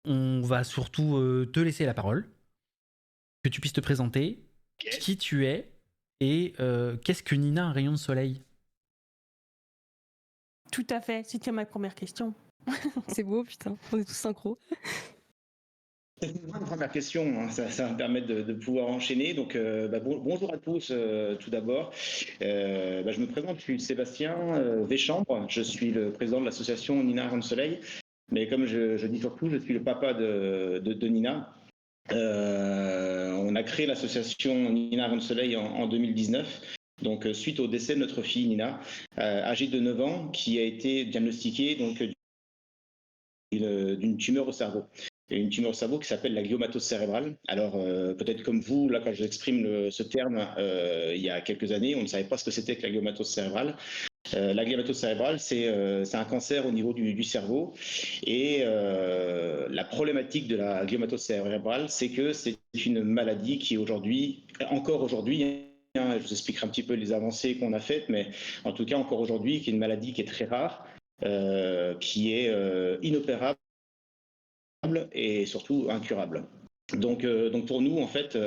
on va surtout te laisser la parole, que tu puisses te présenter, Ok. qui tu es et qu'est-ce que Nina, un rayon de soleil? Tout à fait, c'était ma première question. C'est beau, putain, on est tous synchro. C'est une bonne première question, hein. Ça va me permettre de pouvoir enchaîner. Donc, bonjour à tous tout d'abord. Je me présente, je suis Sébastien Véchambre, je suis le président de l'association Nina Rayon de Soleil. Mais comme je dis surtout, je suis le papa de Nina. On a créé l'association Nina Rayon de Soleil en 2019. Donc, suite au décès de notre fille Nina, âgée de 9 ans, qui a été diagnostiquée donc, d'une tumeur au cerveau. Et une tumeur au cerveau qui s'appelle la gliomatose cérébrale. Alors, peut-être comme vous, là, quand j'exprime ce terme il y a quelques années, on ne savait pas ce que c'était que la gliomatose cérébrale. La gliomatose cérébrale, c'est un cancer au niveau du cerveau. Et la problématique de la gliomatose cérébrale, c'est que c'est une maladie qui aujourd'hui, encore aujourd'hui, je vous expliquerai un petit peu les avancées qu'on a faites, mais en tout cas, encore aujourd'hui, qui est une maladie qui est très rare, qui est inopérable et surtout incurable. Donc pour nous, en fait,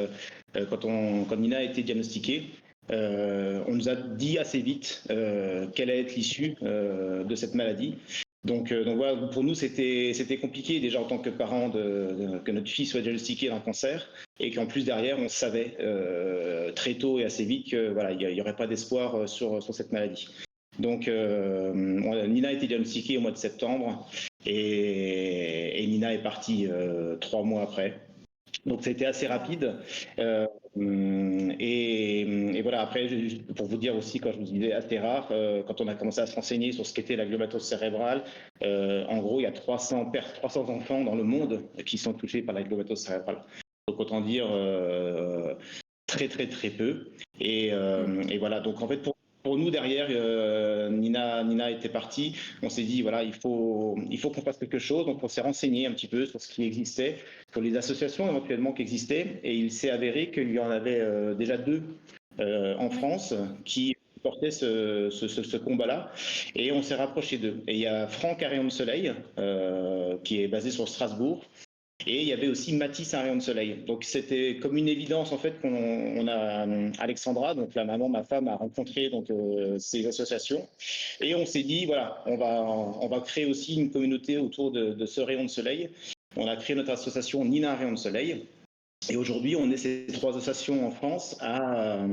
quand Nina a été diagnostiquée, on nous a dit assez vite quelle allait être l'issue de cette maladie. Donc voilà, pour nous, c'était compliqué déjà en tant que parents que notre fille soit diagnostiquée d'un cancer et qu'en plus derrière, on savait très tôt et assez vite que voilà, il n'y aurait pas d'espoir sur cette maladie. Donc Nina a été diagnostiquée au mois de septembre et Nina est partie 3 mois après. Donc c'était assez rapide. Et voilà, après, pour vous dire aussi, quand je vous disais assez rare, quand on a commencé à se renseigner sur ce qu'était la gliomatose cérébrale, en gros, il y a 300 enfants dans le monde qui sont touchés par la gliomatose cérébrale. Donc autant dire très très très peu. Et voilà, donc en fait, pour nous, derrière, Nina était partie. On s'est dit, voilà, il faut qu'on fasse quelque chose. Donc, on s'est renseigné un petit peu sur ce qui existait, sur les associations éventuellement qui existaient. Et il s'est avéré qu'il y en avait déjà 2 en France qui portaient ce combat-là. Et on s'est rapproché d'eux. Et il y a Franck à Rayon de Soleil, qui est basé sur Strasbourg. Et il y avait aussi Mathis à Rayon de Soleil. Donc c'était comme une évidence en fait qu'on a Alexandra, donc la maman, ma femme, a rencontré donc ces associations. Et on s'est dit voilà, on va créer aussi une communauté autour de ce Rayon de Soleil. On a créé notre association Nina Rayon de Soleil. Et aujourd'hui, on est ces 3 associations en France à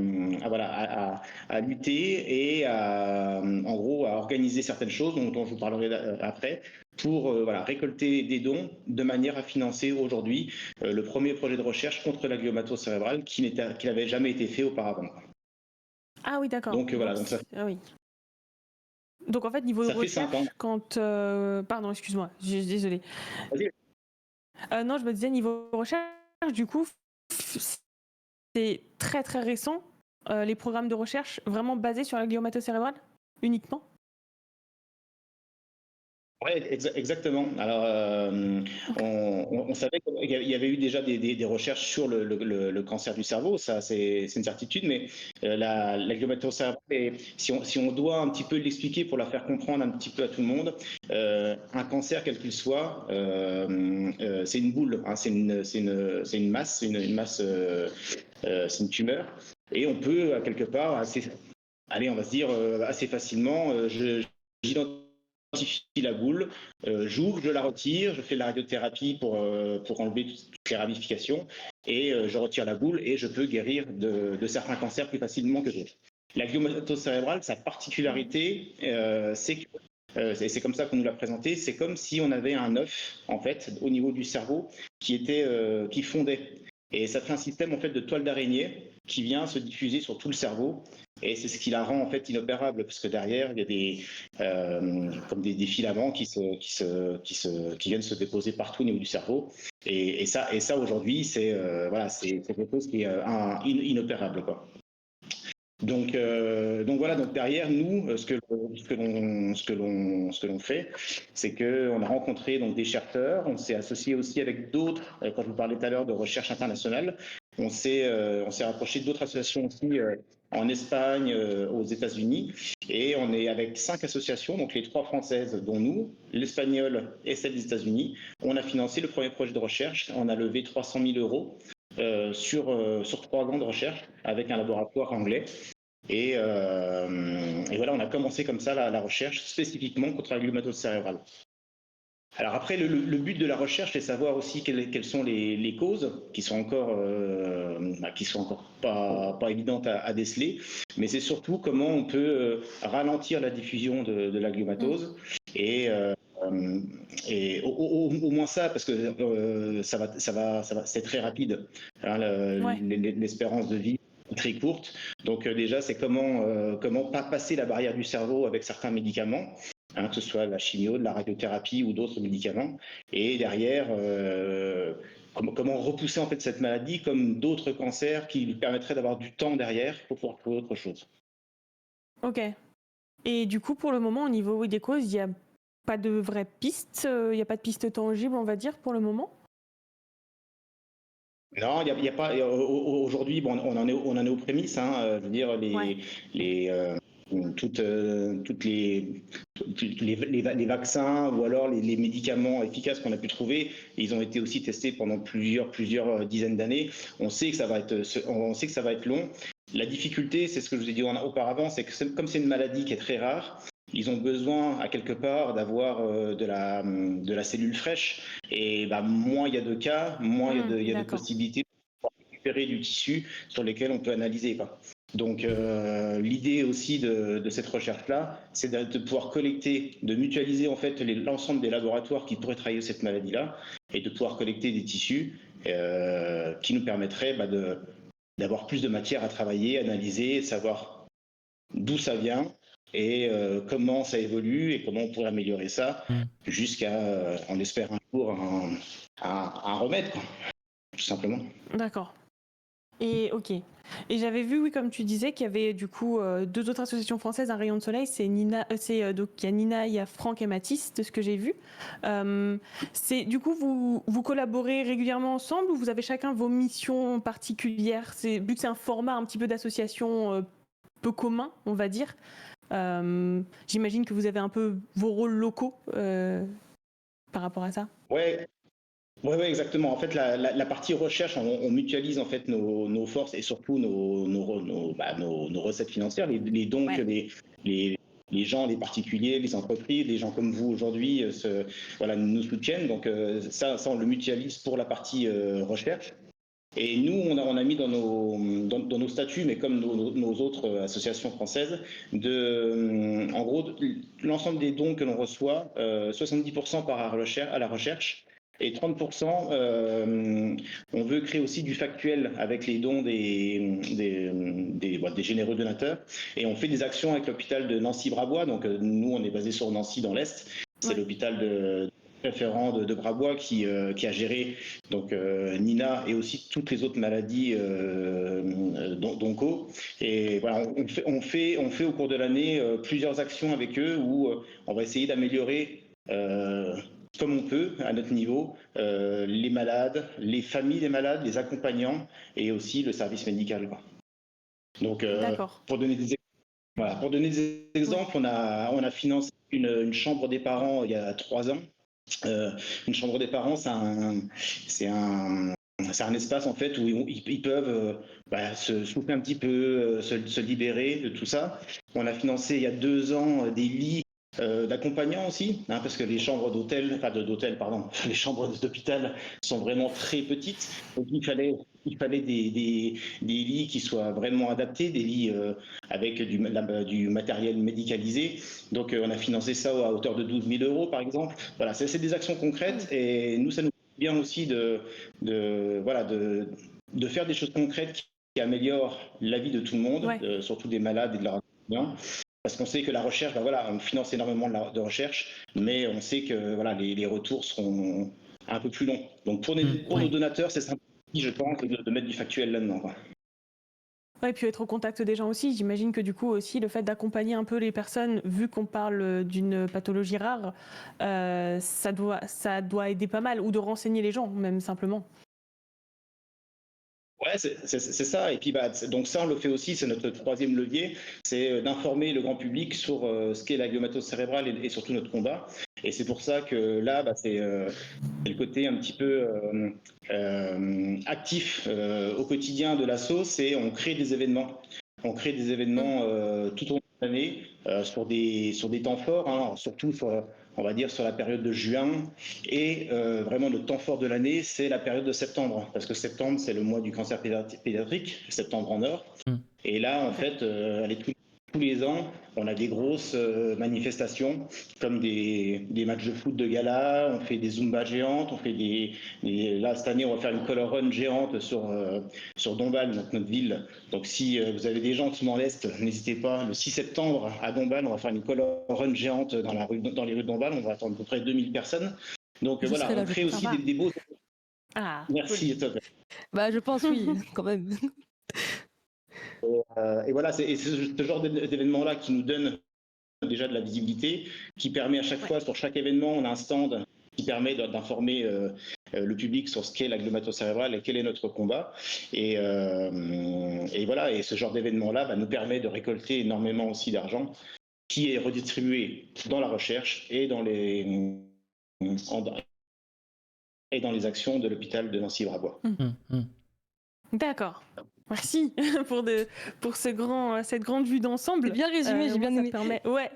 lutter et en gros à organiser certaines choses dont je vous parlerai après pour récolter des dons de manière à financer aujourd'hui le premier projet de recherche contre la gliomatose cérébrale qui n'avait jamais été fait auparavant. Ah oui, d'accord. Donc voilà, donc ça, oui. Donc en fait, niveau ça fait recherche, 5 ans. quand... Pardon, excuse-moi, désolée. Vas-y. Non, je me disais, niveau recherche, du coup, c'est très très récent, les programmes de recherche vraiment basés sur la gliomatose cérébrale, uniquement? Oui, exactement. Alors, on savait qu'il y avait eu déjà des recherches sur le cancer du cerveau, ça c'est une certitude, mais la gliomatose cérébrale, si on doit un petit peu l'expliquer pour la faire comprendre un petit peu à tout le monde, un cancer quel qu'il soit, c'est une boule, hein, c'est une masse, c'est une tumeur, et on peut quelque part on va se dire assez facilement, j'identifie la boule, j'ouvre, je la retire, je fais de la radiothérapie pour enlever toutes les ramifications et je retire la boule et je peux guérir de certains cancers plus facilement que d'autres. La gliomatose cérébrale, sa particularité, c'est que c'est comme ça qu'on nous l'a présenté, c'est comme si on avait un œuf en fait au niveau du cerveau qui fondait. Et ça fait un système en fait de toile d'araignée qui vient se diffuser sur tout le cerveau. Et c'est ce qui la rend en fait inopérable, parce que derrière, il y a comme des filaments qui viennent se déposer partout au niveau du cerveau. Et ça aujourd'hui, c'est quelque chose qui est inopérable, quoi. Donc voilà, donc derrière nous, ce que l'on fait, c'est qu'on a rencontré donc des chercheurs, on s'est associé aussi avec d'autres, quand je vous parlais tout à l'heure de recherche internationale, on s'est rapproché d'autres associations aussi en Espagne, aux États-Unis, Et on est avec 5 associations, donc les 3 françaises, dont nous, l'espagnole et celle des États-Unis. On a financé le premier projet de recherche. On a levé 300 000 euros sur 3 ans de recherche avec un laboratoire anglais. Et voilà, on a commencé comme ça la recherche spécifiquement contre la gliomatose cérébrale. Alors après, le but de la recherche, c'est savoir aussi quelles sont les causes qui sont encore pas évidentes à déceler, mais c'est surtout comment on peut ralentir la diffusion de la gliomatose et au moins ça, parce que c'est très rapide, hein, l'espérance de vie est très courte. Donc déjà, c'est comment pas passer la barrière du cerveau avec certains médicaments. Hein, que ce soit la chimio, de la radiothérapie ou d'autres médicaments, et derrière comment repousser en fait cette maladie comme d'autres cancers qui lui permettraient d'avoir du temps derrière pour pouvoir trouver autre chose. Ok. Et du coup, pour le moment, au niveau des causes, il n'y a pas de vraies pistes, il n'y a pas de pistes tangibles, on va dire, pour le moment. Non, il y a pas. Aujourd'hui, bon, on en est aux prémices. Hein, je veux dire, toutes les vaccins ou alors les médicaments efficaces qu'on a pu trouver, ils ont été aussi testés pendant plusieurs dizaines d'années. On sait que ça va être long. La difficulté, c'est ce que je vous ai dit auparavant, c'est que comme c'est une maladie qui est très rare, ils ont besoin à quelque part d'avoir de la cellule fraîche. Et moins il y a de cas, moins il y a de possibilités de récupérer du tissu sur lesquels on peut analyser. Donc l'idée aussi de cette recherche-là, c'est de pouvoir collecter, de mutualiser en fait l'ensemble des laboratoires qui pourraient travailler cette maladie-là et de pouvoir collecter des tissus qui nous permettraient d'avoir plus de matière à travailler, analyser, savoir d'où ça vient et comment ça évolue et comment on pourrait améliorer ça jusqu'à, on espère un jour, un remède, quoi, tout simplement. D'accord. Et ok. Et j'avais vu, oui, comme tu disais, qu'il y avait du coup 2 autres associations françaises, un rayon de soleil. C'est Nina, donc il y a Nina, il y a Franck et Mathis, de ce que j'ai vu. Du coup, vous collaborez régulièrement ensemble ou vous avez chacun vos missions particulières? Vu que c'est un format un petit peu d'association peu commun, on va dire. J'imagine que vous avez un peu vos rôles locaux par rapport à ça. Ouais, exactement. En fait, la partie recherche, on mutualise en fait nos forces et surtout nos recettes financières, les dons que les gens, les particuliers, les entreprises, les gens comme vous aujourd'hui, nous soutiennent. Donc ça, on le mutualise pour la partie recherche. Et nous, on a mis dans nos statuts, mais comme nos autres associations françaises, en gros, l'ensemble des dons que l'on reçoit, 70% part à la recherche. Et 30%, on veut créer aussi du factuel avec les dons des généreux donateurs. Et on fait des actions avec l'hôpital de Nancy-Brabois. Donc nous, on est basé sur Nancy dans l'Est. C'est l'hôpital référent de Brabois qui a géré donc Nina et aussi toutes les autres maladies d'onco. Et voilà, on fait au cours de l'année plusieurs actions avec eux où on va essayer d'améliorer comme on peut, à notre niveau, les malades, les familles des malades, les accompagnants et aussi le service médical. Donc, pour donner des exemples, on a financé une chambre des parents il y a 3 ans. Une chambre des parents, c'est un espace en fait où ils peuvent se souffler un petit peu, se libérer de tout ça. On a financé il y a 2 ans des lits d'accompagnants aussi, hein, parce que les chambres les chambres d'hôpital sont vraiment très petites. Donc il fallait des lits qui soient vraiment adaptés, des lits avec du matériel médicalisé. Donc on a financé ça à hauteur de 12 000 euros par exemple. Voilà, c'est des actions concrètes et nous ça nous bien aussi de faire des choses concrètes qui améliorent la vie de tout le monde, surtout des malades et de leurs accompagnants. Parce qu'on sait que la recherche, on finance énormément de recherche, mais on sait que les retours seront un peu plus longs. Donc pour nos donateurs, c'est simple, je pense, de mettre du factuel là-dedans. Ouais, puis être au contact des gens aussi. J'imagine que du coup aussi le fait d'accompagner un peu les personnes, vu qu'on parle d'une pathologie rare, ça doit aider pas mal, ou de renseigner les gens, même simplement. Ouais, c'est ça. Et puis, donc ça, on le fait aussi, c'est notre troisième levier, c'est d'informer le grand public sur ce qu'est la gliomatose cérébrale et surtout notre combat. Et c'est pour ça que là, c'est le côté un petit peu actif au quotidien de l'asso, c'est on crée des événements. On crée des événements tout au long de l'année sur des temps forts, hein, surtout on va dire sur la période de juin. Et vraiment, le temps fort de l'année, c'est la période de septembre. Parce que septembre, c'est le mois du cancer pédiatrique, septembre en or. Et là, en fait, tous les ans, on a des grosses manifestations, comme des matchs de foot de gala, on fait des Zumba géantes, on fait là, cette année, on va faire une color run géante sur Dombasle, notre ville. Donc, si vous avez des gens qui sont dans l'Est, n'hésitez pas. Le 6 septembre, à Dombasle, on va faire une color run géante dans les rues de Dombasle. On va attendre à peu près 2000 personnes. Donc, voilà, on crée aussi des beaux... Ah, Merci, cool. Bah, je pense, oui, quand même. Et voilà, c'est ce genre d'événement-là qui nous donne déjà de la visibilité, qui permet à chaque fois, sur chaque événement, on a un stand qui permet d'informer le public sur ce qu'est la gliomatose cérébrale et quel est notre combat. Et voilà, et ce genre d'événement-là nous permet de récolter énormément aussi d'argent qui est redistribué dans la recherche et dans les actions de l'hôpital de Nancy-Brabois. D'accord. Merci pour cette grande vue d'ensemble. C'est bien résumé, j'ai bien aimé. Ouais,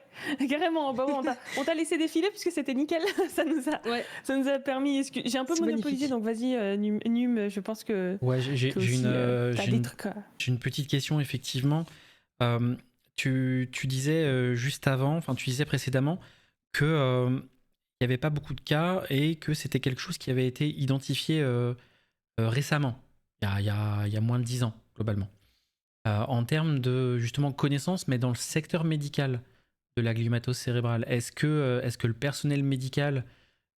carrément. Bah ouais, on t'a laissé défiler puisque c'était nickel. Ça nous a permis. J'ai un peu monopolisé, donc vas-y, Num, je pense que. Ouais, j'ai une petite question, effectivement. Tu disais juste avant, enfin, tu disais précédemment que il n'y avait pas beaucoup de cas et que c'était quelque chose qui avait été identifié récemment, il y a moins de 10 ans, globalement. En termes de, justement, connaissances, mais dans le secteur médical de la gliomatose cérébrale, est-ce que le personnel médical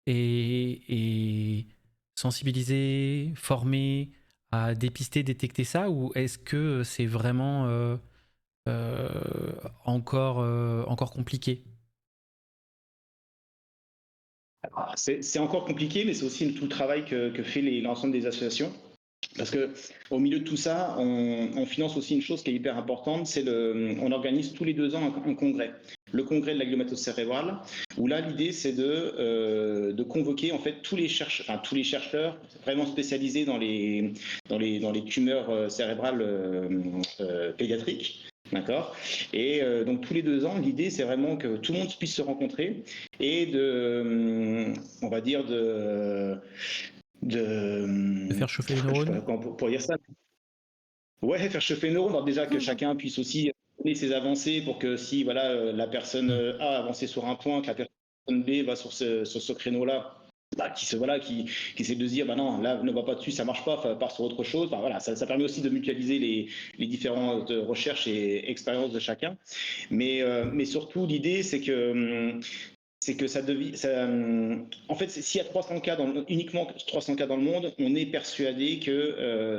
est sensibilisé, formé à dépister, détecter ça, ou est-ce que c'est vraiment encore compliqué? C'est encore compliqué, mais c'est aussi tout le travail que fait l'ensemble des associations. Parce que au milieu de tout ça, on finance aussi une chose qui est hyper importante, on organise tous les 2 ans un congrès, le congrès de la gliomatose cérébrale, où là l'idée c'est de convoquer en fait tous les chercheurs vraiment spécialisés dans les tumeurs cérébrales pédiatriques. D'accord. Et donc tous les 2 ans, l'idée c'est vraiment que tout le monde puisse se rencontrer et on va dire de faire chauffer les neurones. Pour dire ça. Ouais, faire chauffer les neurones. Alors déjà que chacun puisse aussi donner ses avancées pour que si la personne A a avancé sur un point, que la personne B va sur ce créneau-là, qui essaie de se dire non, là ne va pas dessus, ça marche pas, part sur autre chose. Voilà, ça permet aussi de mutualiser les différentes recherches et expériences de chacun. Mais surtout l'idée c'est que en fait, s'il y a 300 cas uniquement 300 cas dans le monde, on est persuadé qu'ils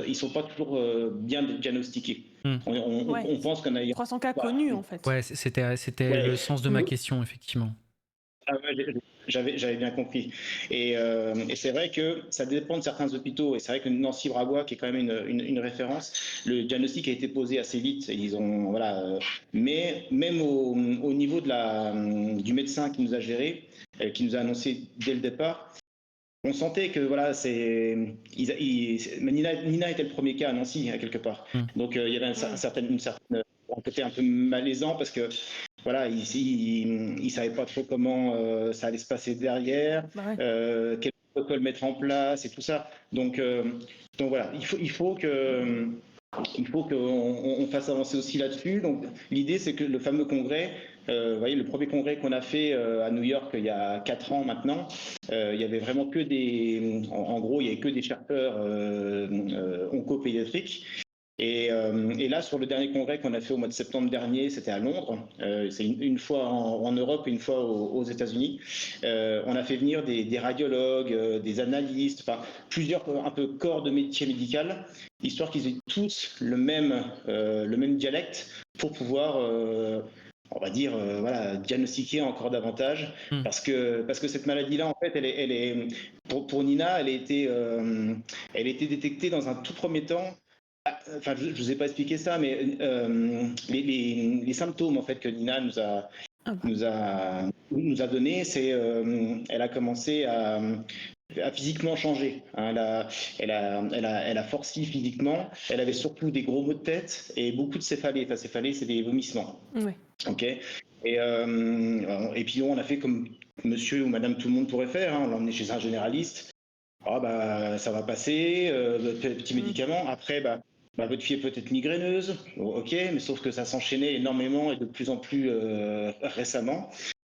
ne sont pas toujours bien diagnostiqués. On pense qu'on a 300 cas connus en fait. Ouais, c'était le sens de ma question, effectivement. Ah ouais, j'avais bien compris. Et c'est vrai que ça dépend de certains hôpitaux. Et c'est vrai que Nancy-Brabois, qui est quand même une référence, le diagnostic a été posé assez vite. Mais même au niveau du médecin qui nous a géré, qui nous a annoncé dès le départ, on sentait que Nina était le premier cas à Nancy, quelque part. Donc il y avait un côté un peu malaisant parce que il savait pas trop comment ça allait se passer derrière, quel protocole mettre en place et tout ça. Donc voilà, il faut qu'on fasse avancer aussi là-dessus. Donc l'idée c'est que le fameux congrès, vous voyez, le premier congrès qu'on a fait à New York il y a 4 ans maintenant, il y avait vraiment que en gros, il y avait que des chercheurs oncopédiatriques. Et là, sur le dernier congrès qu'on a fait au mois de septembre dernier, c'était à Londres. C'est une fois en Europe et une fois aux États-Unis. On a fait venir des radiologues, des analystes, enfin plusieurs un peu corps de métier médical, histoire qu'ils aient tous le même dialecte pour pouvoir on va dire diagnostiquer encore davantage, parce que cette maladie-là, en fait, elle est pour Nina, elle a été détectée dans un tout premier temps Enfin, je ne vous ai pas expliqué ça, mais les symptômes en fait que Nina nous a donné, c'est elle a commencé à physiquement changer. Hein. Elle a forci physiquement. Elle avait surtout des gros maux de tête et beaucoup de céphalées. Enfin, céphalées, c'est des vomissements. Oui. Ok. Et puis on a fait comme monsieur ou madame tout le monde pourrait faire. Hein. On l'a emmené chez un généraliste. Ah bah ça va passer, petit médicament. Après, votre fille est peut-être migraineuse, ok, mais sauf que ça s'enchaînait énormément et de plus en plus récemment.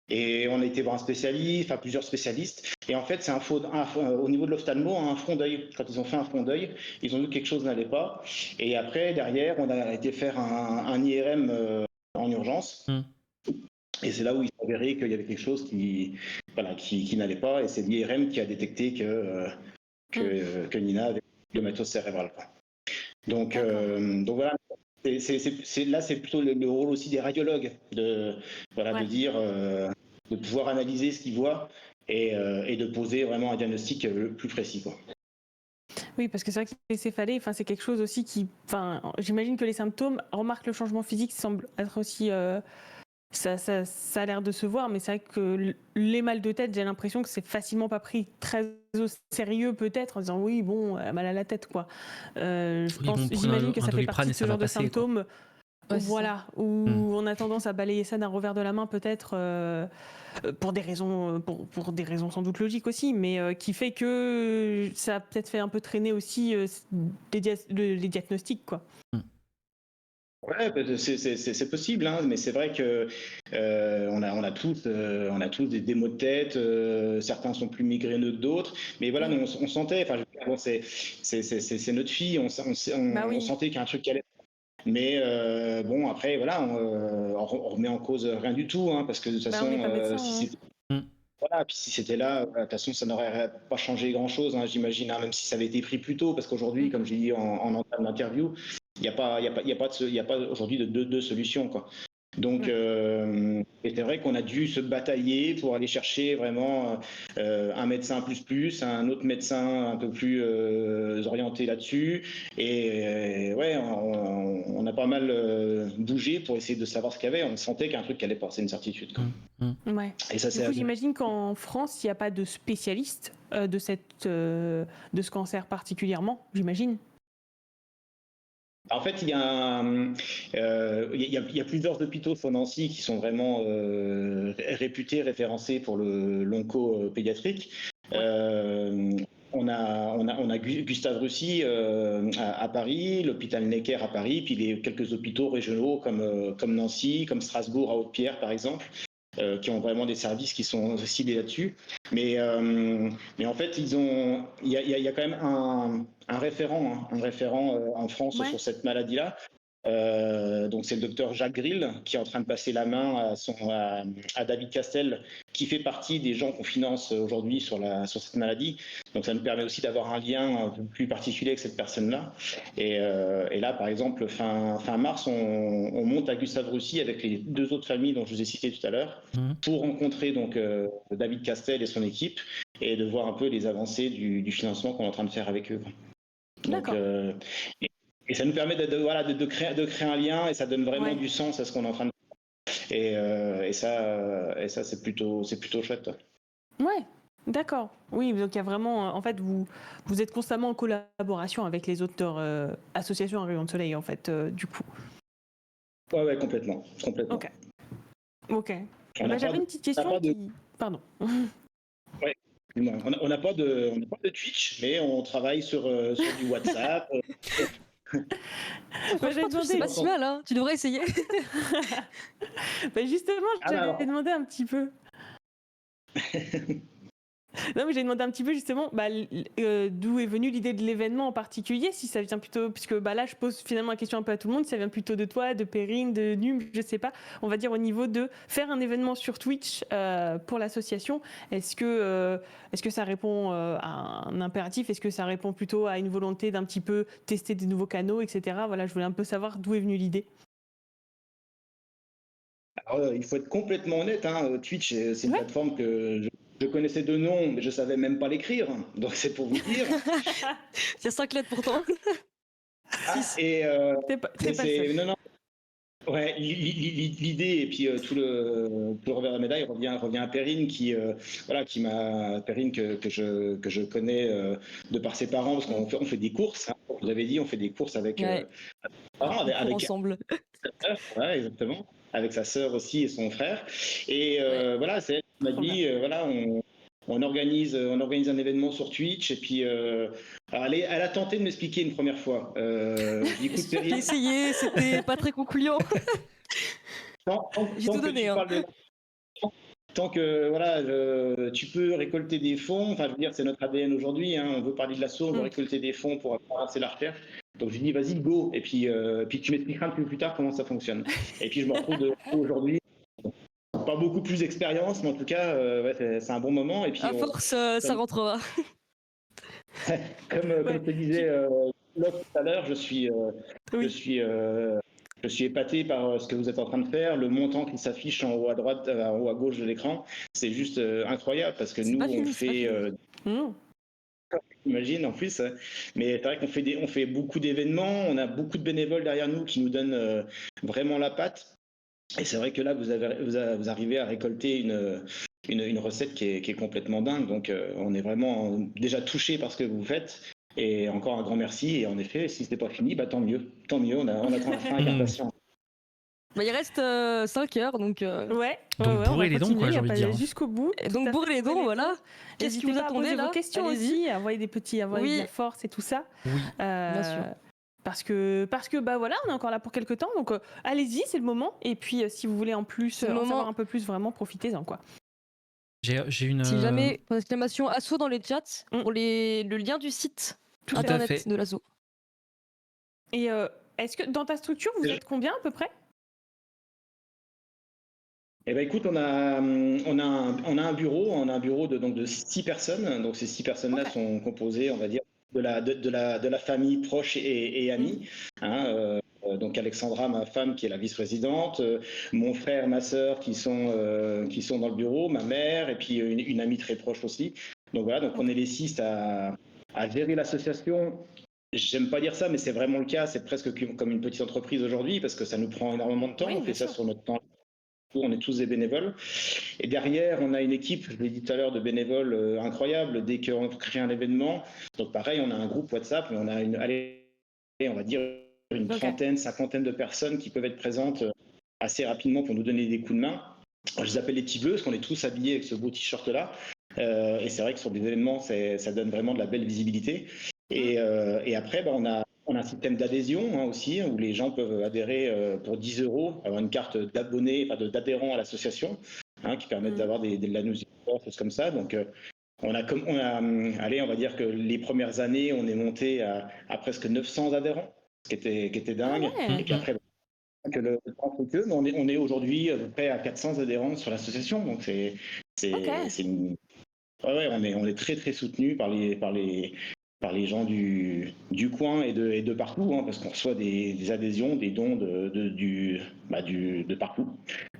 Et on a été voir un spécialiste, enfin plusieurs spécialistes. Et en fait, c'est au niveau de l'ophtalmo, un front d'œil. Quand ils ont fait un front d'œil, ils ont vu que quelque chose n'allait pas. Et après, derrière, on a été faire un IRM en urgence. Et c'est là où il s'est avéré qu'il y avait quelque chose qui n'allait pas. Et c'est l'IRM qui a détecté que Nina avait une gliomatose cérébrale. Donc voilà. Là, c'est plutôt le rôle aussi des radiologues de dire, de pouvoir analyser ce qu'ils voient et de poser vraiment un diagnostic le plus précis, quoi. Oui, parce que c'est vrai que les céphalées, c'est quelque chose aussi j'imagine que les symptômes, remarque le changement physique semble être aussi, ça a l'air de se voir, mais c'est vrai que les mal de tête, j'ai l'impression que c'est facilement pas pris très au sérieux peut-être, en disant oui, bon, mal à la tête, quoi. J'imagine que ça fait partie de ce genre de symptômes. Ouais, voilà, où on a tendance à balayer ça d'un revers de la main peut-être pour des raisons sans doute logiques aussi, mais qui fait que ça a peut-être fait un peu traîner aussi les diagnostics, quoi. Ouais, c'est possible, hein, mais c'est vrai que on a tous des maux de tête. Certains sont plus migraineux que d'autres, mais voilà, on sentait. Enfin, bon, c'est notre fille, on sentait qu'il y a un truc qui allait. Mais bon, après, voilà, on remet en cause rien du tout, hein, parce que de toute façon, puis si c'était là, de toute façon, ça n'aurait pas changé grand-chose, hein, j'imagine, hein, même si ça avait été pris plus tôt, parce qu'aujourd'hui, comme j'ai dit en entame d'interview, il n'y a pas aujourd'hui de deux solutions, quoi. Donc, et c'est vrai qu'on a dû se batailler pour aller chercher vraiment un médecin plus, un autre médecin un peu plus orienté là-dessus. Et ouais, on a pas mal bougé pour essayer de savoir ce qu'il y avait. On sentait qu'il y a un truc qui allait pas, c'est une certitude, quoi. Ouais. Et ça, du coup, j'imagine qu'en France, il n'y a pas de spécialiste de ce cancer particulièrement, j'imagine. En fait, il y a plusieurs hôpitaux sur Nancy qui sont vraiment réputés, référencés pour l'onco-pédiatrique. On a Gustave Roussy à Paris, l'hôpital Necker à Paris, puis quelques hôpitaux régionaux comme Nancy, comme Strasbourg à Haute-Pierre par exemple, qui ont vraiment des services qui sont ciblés là-dessus. Mais en fait, il y a quand même un référent en France sur cette maladie-là. Donc c'est le docteur Jacques Grill qui est en train de passer la main à David Castel, qui fait partie des gens qu'on finance aujourd'hui sur cette maladie. Donc ça nous permet aussi d'avoir un lien un peu plus particulier avec cette personne-là. Et là, par exemple, fin mars, on monte à Gustave Roussy avec les deux autres familles dont je vous ai citées tout à l'heure, pour rencontrer donc David Castel et son équipe et de voir un peu les avancées du financement qu'on est en train de faire avec eux. Donc, et ça nous permet de créer un lien, et ça donne vraiment du sens à ce qu'on est en train de faire. Et ça c'est plutôt chouette. Ouais, d'accord. Oui, donc il y a vraiment, en fait, vous êtes constamment en collaboration avec les autres associations à Rayon de Soleil, en fait, du coup. Ouais, complètement. Ok. J'avais une petite question Pardon. Ouais. On n'a pas de Twitch, mais on travaille sur du WhatsApp. C'est pas si mal, hein. Tu devrais essayer. Justement, j'avais demandé un petit peu. Non, mais j'ai demandé un petit peu justement d'où est venue l'idée de l'événement en particulier, si ça vient plutôt, puisque là je pose finalement la question un peu à tout le monde, si ça vient plutôt de toi, de Perrine, de Num, je sais pas, on va dire au niveau de faire un événement sur Twitch pour l'association, est-ce que ça répond à un impératif, est-ce que ça répond plutôt à une volonté d'un petit peu tester des nouveaux canaux, etc. Voilà, je voulais un peu savoir d'où est venue l'idée. Alors, il faut être complètement honnête, hein, Twitch, c'est une plateforme que je connaissais de nom, mais je savais même pas l'écrire. Donc c'est pour vous dire. C'est 5 lettres pourtant. Et T'es pas le seul. non. Ouais, l'idée et puis tout le revers de la médaille revient à Perrine Perrine que je connais de par ses parents parce on fait des courses. Hein, vous avez dit, on fait des courses avec Ouais, parents, on court avec ensemble. sa sœur, voilà, exactement, avec sa sœur aussi et son frère. Et Ouais. voilà, c'est elle qui m'a dit, voilà, on organise un événement sur Twitch et puis alors elle a tenté de m'expliquer une première fois. Je dis, écoute, J'ai Perrine, essayé, c'était pas très concluant. J'ai tout tant que donné. tu Hein. parles de tant que voilà, tu peux récolter des fonds, enfin je veux dire c'est notre ADN aujourd'hui, hein, on veut parler de l'assaut, on veut récolter des fonds pour avancer la recherche. Donc je lui dis vas-y go et puis tu m'expliqueras un peu plus tard comment ça fonctionne. Et puis je me retrouve aujourd'hui, pas beaucoup plus d'expérience, mais en tout cas ouais, c'est un bon moment. Et puis À force, ça rentrera. comme je te disais tout à l'heure, je suis épaté par ce que vous êtes en train de faire, le montant qui s'affiche en haut à droite, en haut à gauche de l'écran, c'est juste incroyable parce que C'est nous pas on fini, c'est pas fait, fini. imagine en plus, mais c'est vrai on fait beaucoup d'événements, on a beaucoup de bénévoles derrière nous qui nous donnent vraiment la patte. Et c'est vrai que là vous arrivez à récolter une recette qui est complètement dingue. Donc on est vraiment déjà touché par ce que vous faites. Et encore un grand merci. Et en effet, si c'était pas fini, bah tant mieux. Tant mieux, on attend la fin avec impatience. Bah, il reste 5 heures, donc... Ouais, Donc on va bourrez les dons, quoi, continuer, j'ai envie de dire. jusqu'au bout. Donc bourrez les dons, voilà. Qu'est-ce qui N'hésitez vous pas à attendait poser là? vos questions Allez-y. aussi, à envoyer envoyer de la force et tout ça. Oui, bien sûr. Parce que bah voilà, on est encore là pour quelques temps, donc allez-y, c'est le moment. Et puis si vous voulez en plus en savoir un peu plus, vraiment profitez-en quoi. j'ai une. Si jamais, exclamation asso dans les chats pour le lien du site Tout à internet fait. de l'asso. Et est-ce que dans ta structure, vous êtes combien à peu près? Eh ben écoute, on a un bureau de 6 personnes. Donc ces 6 personnes-là sont composées, on va dire, de la famille proche et amie. Hein, donc Alexandra, ma femme, qui est la vice-présidente, mon frère, ma sœur, qui sont dans le bureau, ma mère, et puis une amie très proche aussi. Donc voilà, donc on est les 6 à gérer l'association. J'aime pas dire ça, mais c'est vraiment le cas. C'est presque comme une petite entreprise aujourd'hui parce que ça nous prend énormément de temps. Oui, on fait ça sûr. sur notre temps. On est tous des bénévoles. Et derrière, on a une équipe, je l'ai dit tout à l'heure, de bénévoles incroyables. Dès qu'on crée un événement, donc pareil, on a un groupe WhatsApp, mais on a on va dire une trentaine, cinquantaine de personnes qui peuvent être présentes assez rapidement pour nous donner des coups de main. Je les appelle les petits bleus, parce qu'on est tous habillés avec ce beau t-shirt-là. Et c'est vrai que sur des événements, ça donne vraiment de la belle visibilité. Et après, on a un système d'adhésion aussi, où les gens peuvent adhérer pour 10 €, avoir une carte d'abonné, d'adhérent à l'association, qui permettent d'avoir de la newsletter, des choses comme ça. Donc, on va dire que les premières années, on est monté à presque 900 adhérents, ce qui était dingue. Ah ouais. Et puis après, que le temps fait que, mais on est aujourd'hui à peu près à 400 adhérents sur l'association. Donc, c'est ouais, on est très très soutenu par les gens du coin et de partout, hein, parce qu'on reçoit des adhésions, des dons de partout.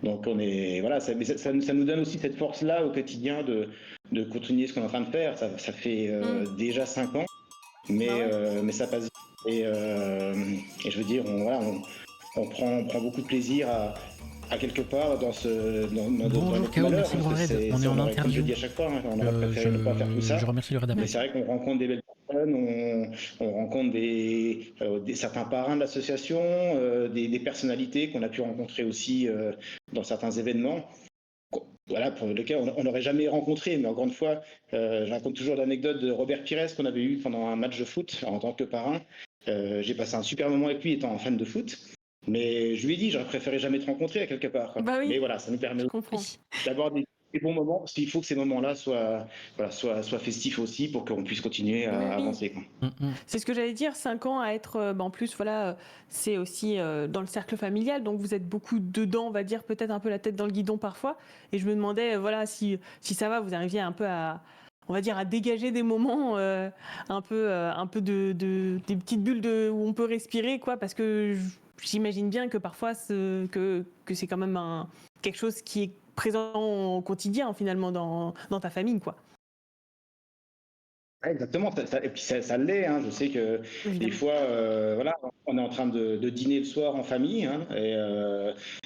Donc on est voilà, ça nous donne aussi cette force-là au quotidien de continuer ce qu'on est en train de faire. Ça fait déjà 5 ans, mais ça passe. Et je veux dire, on prend beaucoup de plaisir à quelque part dans Bonjour Kao, merci pour l'aide. On est en interview. Comme je dis à chaque fois, on aurait préféré ne pas faire tout ça. Je remercie le rédacteur. Mais c'est vrai qu'on rencontre des belles personnes, on rencontre certains parrains de l'association, des personnalités qu'on a pu rencontrer aussi dans certains événements. Voilà, pour lesquels on n'aurait jamais rencontré. Mais encore une fois, je raconte toujours l'anecdote de Robert Pires qu'on avait eu pendant un match de foot en tant que parrain. J'ai passé un super moment avec lui étant un fan de foot. Mais je lui ai dit, j'aurais préféré jamais te rencontrer à quelque part. Bah oui, mais voilà, ça nous permet d'avoir des bons moments, parce qu'il faut que ces moments-là soient festifs aussi pour qu'on puisse continuer à avancer. Quoi. C'est ce que j'allais dire, 5 ans à être, en plus, voilà, c'est aussi dans le cercle familial, donc vous êtes beaucoup dedans, on va dire, peut-être un peu la tête dans le guidon parfois. Et je me demandais, voilà, si ça va, vous arriviez un peu on va dire, à dégager des moments un peu des petites bulles où on peut respirer, quoi, parce que j'imagine bien que parfois que c'est quand même quelque chose qui est présent au quotidien finalement dans ta famille, quoi. Exactement, et puis ça l'est. Hein. Je sais que des fois, voilà, on est en train de dîner le soir en famille, hein,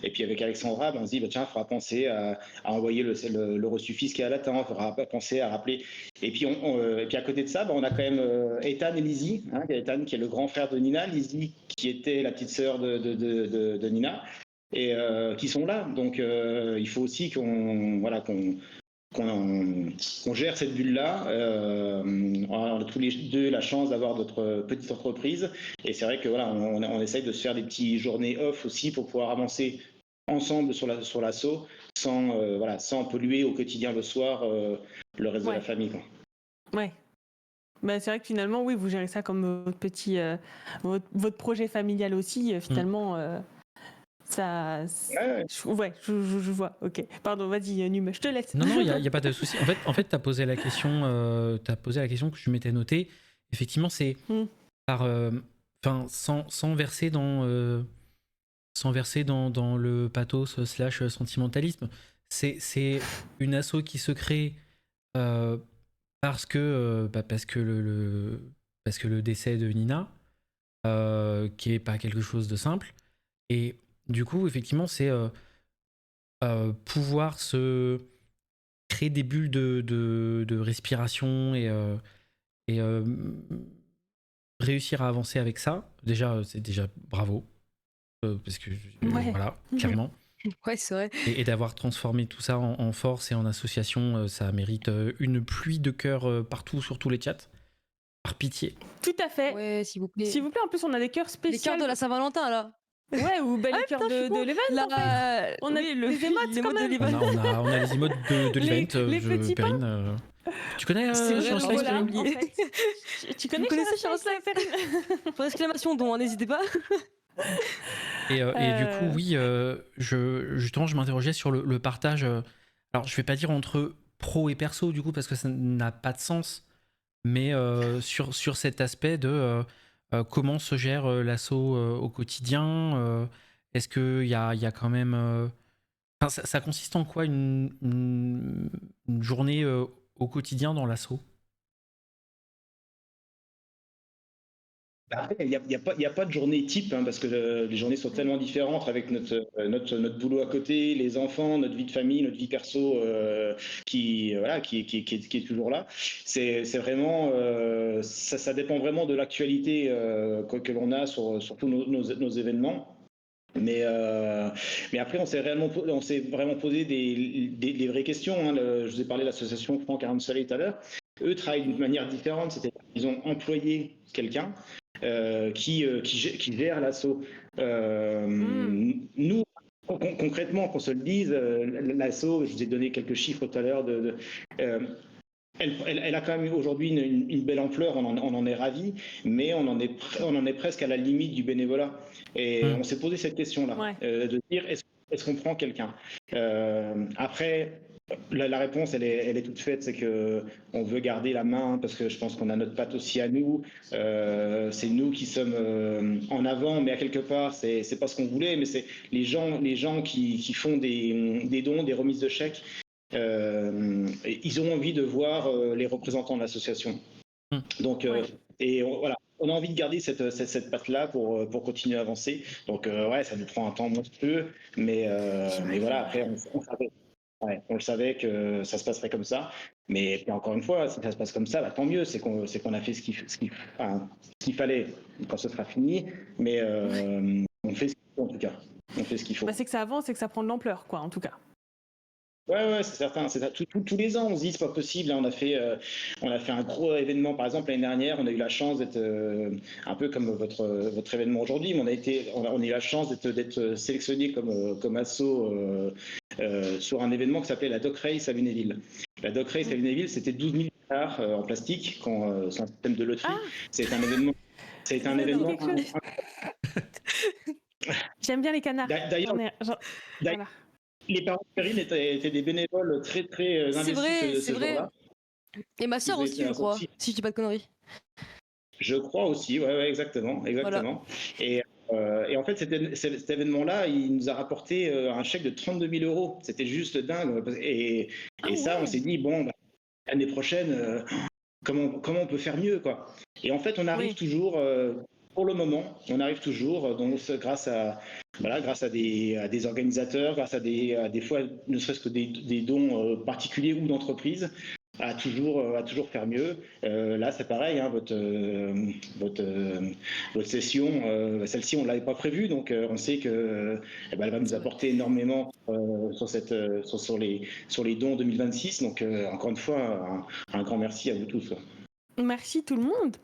et puis avec Alexandra, on se dit, bah, tiens, il faudra penser à envoyer le reçu fiscal à la temps, il faudra penser à rappeler. Et puis, et puis à côté de ça, bah, on a quand même Ethan et Lizzie, hein, Ethan qui est le grand frère de Nina, Lizzie qui était la petite sœur de Nina, et qui sont là. Donc, il faut aussi qu'on gère cette bulle-là. On a tous les deux la chance d'avoir notre petite entreprise. Et c'est vrai que voilà, on essaye de se faire des petites journées off aussi pour pouvoir avancer ensemble sur l'assaut sans polluer au quotidien le soir le reste de la famille. Quoi. Ouais. Bah, c'est vrai que finalement, oui, vous gérez ça comme votre petit, votre projet familial aussi. Finalement, ça. Je vois. Ok. Pardon, vas-y, Num, je te laisse. Non, il y a pas de souci. En fait, t'as posé la question que je m'étais notée. Effectivement, c'est par, sans verser dans le pathos / sentimentalisme. C'est une asso qui se crée parce que le décès de Nina, qui est pas quelque chose de simple. Et du coup, effectivement, c'est pouvoir se créer des bulles de respiration et réussir à avancer avec ça. Déjà, c'est déjà bravo. Parce que, voilà, clairement. Ouais, c'est vrai. Et d'avoir transformé tout ça en force et en association, ça mérite une pluie de cœurs partout sur tous les chats. Par pitié. Tout à fait. Ouais, s'il vous plaît. S'il vous plaît, en plus, on a des cœurs spéciaux. Les cœurs de la Saint-Valentin, là. Ouais, ou les cœurs de l'event, en fait. On a les emotes, quand même. On a les emotes de l'event. Les petits Perrine, tu connais Charles Slice, voilà, Perrine en fait. Tu connais Charles Slice, Perrine? Pour exclamation don, n'hésitez pas. Et du coup, oui, justement, je m'interrogeais sur le partage. Alors, je vais pas dire entre pro et perso, du coup, parce que ça n'a pas de sens. Mais sur cet aspect de comment se gère l'assaut au quotidien, est-ce qu'il y a quand même... ça consiste en quoi une journée au quotidien dans l'assaut? Il n'y a pas de journée type, hein, parce que les journées sont tellement différentes avec notre boulot à côté, les enfants, notre vie de famille, notre vie perso qui est toujours là. C'est vraiment, ça dépend vraiment de l'actualité que l'on a sur tous nos événements. Mais après, on s'est vraiment posé des vraies questions. Hein. Je vous ai parlé de l'association Franck Aram Soleil tout à l'heure. Eux travaillent d'une manière différente, c'est-à-dire qu'ils ont employé quelqu'un qui gère l'assaut. Nous, concrètement, qu'on se le dise, l'assaut, je vous ai donné quelques chiffres tout à l'heure, elle a quand même aujourd'hui une belle ampleur, on en est ravis, mais on en est presque à la limite du bénévolat. Et on s'est posé cette question-là, de dire est-ce qu'on prend quelqu'un après, la réponse, elle est toute faite, c'est qu'on veut garder la main parce que je pense qu'on a notre patte aussi à nous. C'est nous qui sommes en avant, mais à quelque part, c'est pas ce qu'on voulait, mais c'est les gens qui font des dons, des remises de chèques. Ils ont envie de voir les représentants de l'association. Donc, voilà, on a envie de garder cette patte-là pour continuer à avancer. Donc, ça nous prend un temps monstrueux, mais voilà, après, on le savait que ça se passerait comme ça. Mais puis encore une fois, si ça se passe comme ça, tant mieux, c'est qu'on a fait ce qu'il fallait quand ce sera fini. Mais on fait ce qu'il faut en tout cas. On fait ce qu'il faut. C'est que ça avance et que ça prend de l'ampleur, quoi, en tout cas. Ouais, c'est certain. C'est ça. Tous les ans, on se dit c'est pas possible. Là, on a fait un gros événement. Par exemple, l'année dernière, on a eu la chance d'être un peu comme votre événement aujourd'hui. Mais on a eu la chance d'être sélectionné comme asso sur un événement qui s'appelait la Doc Race à Lunéville. La Doc Race à Lunéville, c'était 12 000 canards en plastique, sans système de loterie. C'est un événement. C'est un événement. J'aime bien les canards. D'ailleurs. Voilà. Les parents de Perrine étaient des bénévoles très investis ce jour-là. Et ma sœur aussi, je crois, si je dis pas de conneries. Je crois aussi, ouais, exactement. Voilà. Et en fait, cet événement-là, il nous a rapporté un chèque de 32 000 €. C'était juste dingue. Et ça, on s'est dit, bon, l'année prochaine, comment on peut faire mieux, quoi. Et en fait, on arrive toujours, pour le moment, on arrive toujours, donc grâce à des organisateurs, grâce à des fois, ne serait-ce que des dons particuliers ou d'entreprises, à toujours faire mieux. Là, c'est pareil, hein, votre session, celle-ci, on ne l'avait pas prévue, donc on sait que elle va nous apporter énormément sur les dons 2026. Donc, encore une fois, un grand merci à vous tous. Merci tout le monde,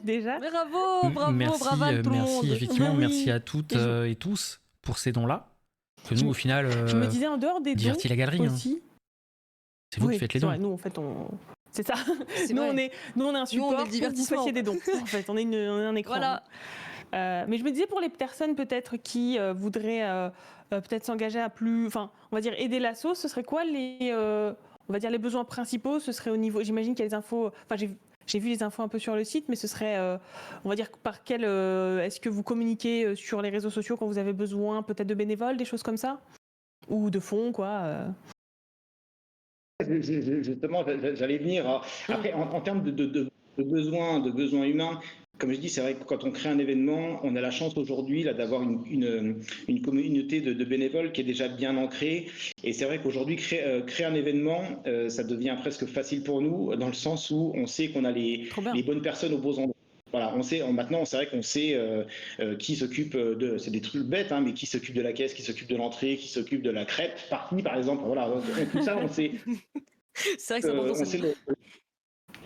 déjà. Bravo, Merci, bravo tout le monde. merci, effectivement, Oui. merci à toutes et tous pour ces dons-là. Que nous, au final, je me disais en dehors des dons divertit la galerie. aussi. C'est vous qui faites les dons. Vrai, nous, en fait, c'est ça. C'est Nous, vrai. on est un support Nous, on est le pour que vous divertissement. fassiez des dons. En fait, on est un écran. Voilà. Mais je me disais pour les personnes peut-être qui voudraient peut-être s'engager à plus, enfin, on va dire aider l'asso, ce serait quoi on va dire les besoins principaux? Ce serait au niveau, j'imagine qu'il y a des infos. Enfin, j'ai vu les infos un peu sur le site, mais ce serait, on va dire, par quel est-ce que vous communiquez sur les réseaux sociaux quand vous avez besoin peut-être de bénévoles, des choses comme ça, ou de fonds, quoi. Justement, j'allais venir. Après, en termes de besoins humains, comme je dis, c'est vrai que quand on crée un événement, on a la chance aujourd'hui d'avoir une communauté de bénévoles qui est déjà bien ancrée. Et c'est vrai qu'aujourd'hui, créer un événement, ça devient presque facile pour nous, dans le sens où on sait qu'on a les bonnes personnes aux beaux endroits. Voilà, maintenant, c'est vrai qu'on sait qui s'occupe c'est des trucs bêtes, hein, mais qui s'occupe de la caisse, qui s'occupe de l'entrée, qui s'occupe de la crêpe partie, par exemple. Voilà, tout ça, on sait. C'est vrai que c'est important.